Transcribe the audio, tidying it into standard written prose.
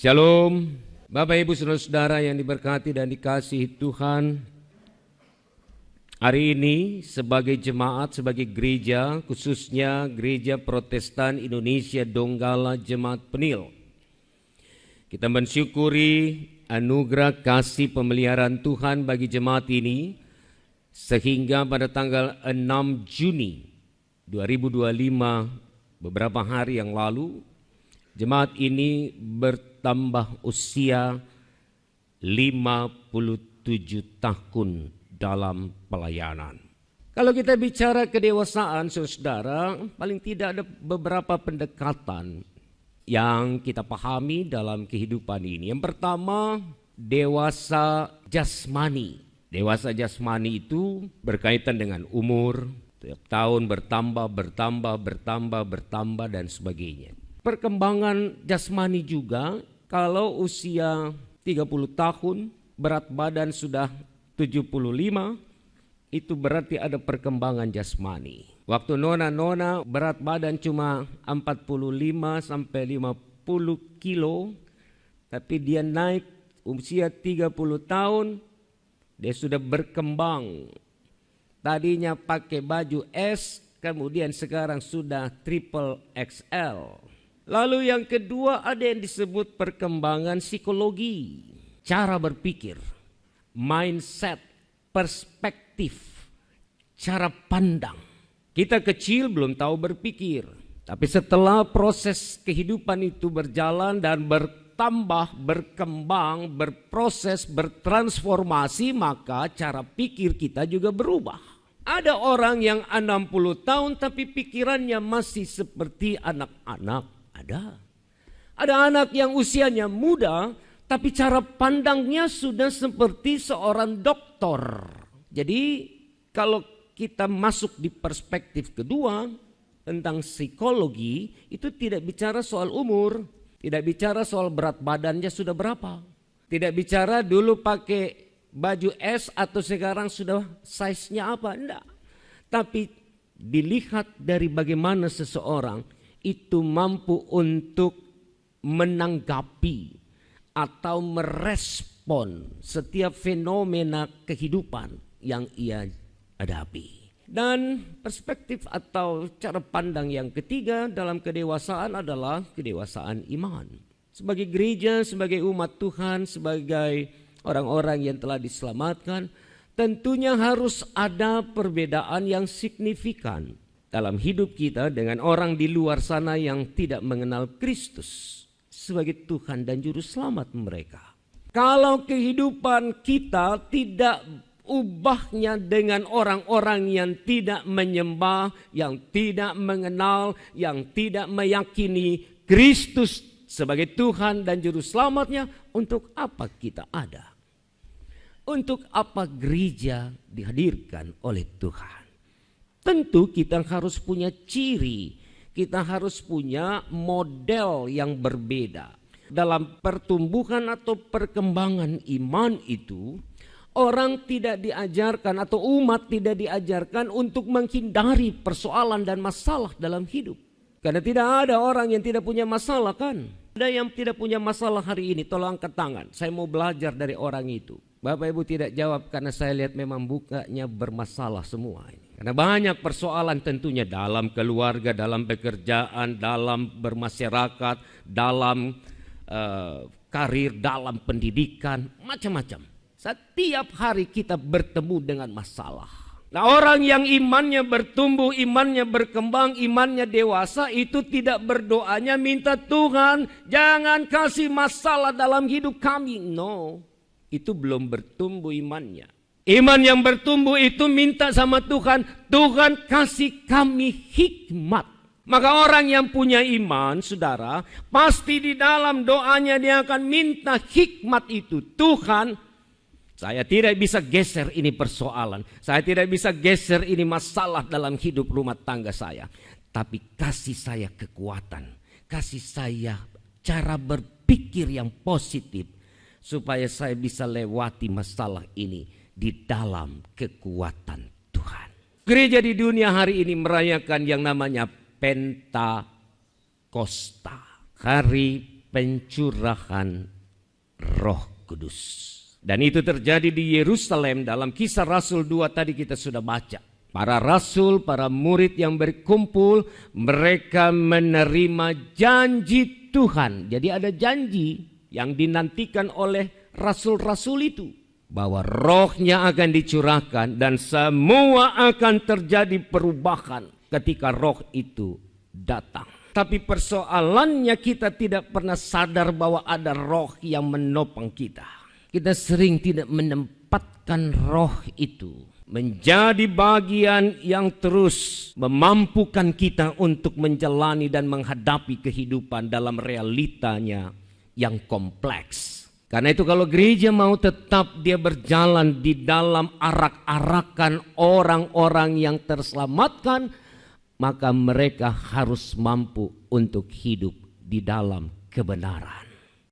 Shalom, Bapak Ibu Saudara-saudara yang diberkati dan dikasihi Tuhan. Hari ini sebagai jemaat, sebagai gereja, khususnya Gereja Protestan Indonesia Donggala Jemaat Penil, kita mensyukuri anugerah kasih pemeliharaan Tuhan bagi jemaat ini, sehingga pada tanggal 6 Juni 2025, beberapa hari yang lalu, jemaat ini bertambah usia 57 tahun dalam pelayanan. Kalau kita bicara kedewasaan, saudara, paling tidak ada beberapa pendekatan yang kita pahami dalam kehidupan ini. Yang pertama, dewasa jasmani. Dewasa jasmani itu berkaitan dengan umur, tiap tahun bertambah dan sebagainya. Perkembangan jasmani juga, kalau usia 30 tahun, berat badan sudah 75, itu berarti ada perkembangan jasmani. Waktu nona berat badan cuma 45 sampai 50 kilo, tapi dia naik usia 30 tahun, dia sudah berkembang. Tadinya pakai baju S, kemudian sekarang sudah triple XL. Lalu yang kedua ada yang disebut perkembangan psikologi, cara berpikir, mindset, perspektif, cara pandang. Kita kecil belum tahu berpikir, tapi setelah proses kehidupan itu berjalan dan bertambah, berkembang, berproses, bertransformasi, maka cara pikir kita juga berubah. Ada orang yang 60 tahun tapi pikirannya masih seperti anak-anak. Ada anak yang usianya muda, tapi cara pandangnya sudah seperti seorang doktor. Jadi kalau kita masuk di perspektif kedua tentang psikologi, itu tidak bicara soal umur, tidak bicara soal berat badannya sudah berapa, tidak bicara dulu pakai baju S atau sekarang sudah size-nya apa, enggak. Tapi dilihat dari bagaimana seseorang itu mampu untuk menanggapi atau merespon setiap fenomena kehidupan yang ia hadapi. Dan perspektif atau cara pandang yang ketiga dalam kedewasaan adalah kedewasaan iman. Sebagai gereja, sebagai umat Tuhan, sebagai orang-orang yang telah diselamatkan, tentunya harus ada perbedaan yang signifikan dalam hidup kita dengan orang di luar sana yang tidak mengenal Kristus sebagai Tuhan dan Juru Selamat mereka. Kalau kehidupan kita tidak ubahnya dengan orang-orang yang tidak menyembah, yang tidak mengenal, yang tidak meyakini Kristus sebagai Tuhan dan Juru Selamatnya, untuk apa kita ada? Untuk apa gereja dihadirkan oleh Tuhan? Tentu kita harus punya ciri, kita harus punya model yang berbeda. Dalam pertumbuhan atau perkembangan iman itu, orang tidak diajarkan atau umat tidak diajarkan untuk menghindari persoalan dan masalah dalam hidup. Karena tidak ada orang yang tidak punya masalah, kan? Ada yang tidak punya masalah hari ini, tolong angkat tangan. Saya mau belajar dari orang itu. Bapak Ibu tidak jawab karena saya lihat memang bukanya bermasalah semua ini. Karena banyak persoalan tentunya dalam keluarga, dalam pekerjaan, dalam bermasyarakat, dalam karir, dalam pendidikan, macam-macam. Setiap hari kita bertemu dengan masalah. Nah, orang yang imannya bertumbuh, imannya berkembang, imannya dewasa, itu tidak berdoanya minta Tuhan jangan kasih masalah dalam hidup kami. No, itu belum bertumbuh imannya. Iman yang bertumbuh itu minta sama Tuhan, Tuhan kasih kami hikmat. Maka orang yang punya iman, saudara, pasti di dalam doanya dia akan minta hikmat itu. Tuhan, saya tidak bisa geser ini persoalan. Saya tidak bisa geser ini masalah dalam hidup rumah tangga saya. Tapi kasih saya kekuatan, kasih saya cara berpikir yang positif, supaya saya bisa lewati masalah ini di dalam kekuatan Tuhan. Gereja di dunia hari ini merayakan yang namanya Pentakosta, hari pencurahan Roh Kudus. Dan itu terjadi di Yerusalem dalam Kisah Rasul 2 tadi kita sudah baca. Para rasul, para murid yang berkumpul, mereka menerima janji Tuhan. Jadi ada janji yang dinantikan oleh rasul-rasul itu, bahwa rohnya akan dicurahkan dan semua akan terjadi perubahan ketika roh itu datang. Tapi persoalannya kita tidak pernah sadar bahwa ada roh yang menopang kita. Kita sering tidak menempatkan roh itu menjadi bagian yang terus memampukan kita untuk menjalani dan menghadapi kehidupan dalam realitanya yang kompleks. Karena itu kalau gereja mau tetap dia berjalan di dalam arak-arakan orang-orang yang terselamatkan, maka mereka harus mampu untuk hidup di dalam kebenaran.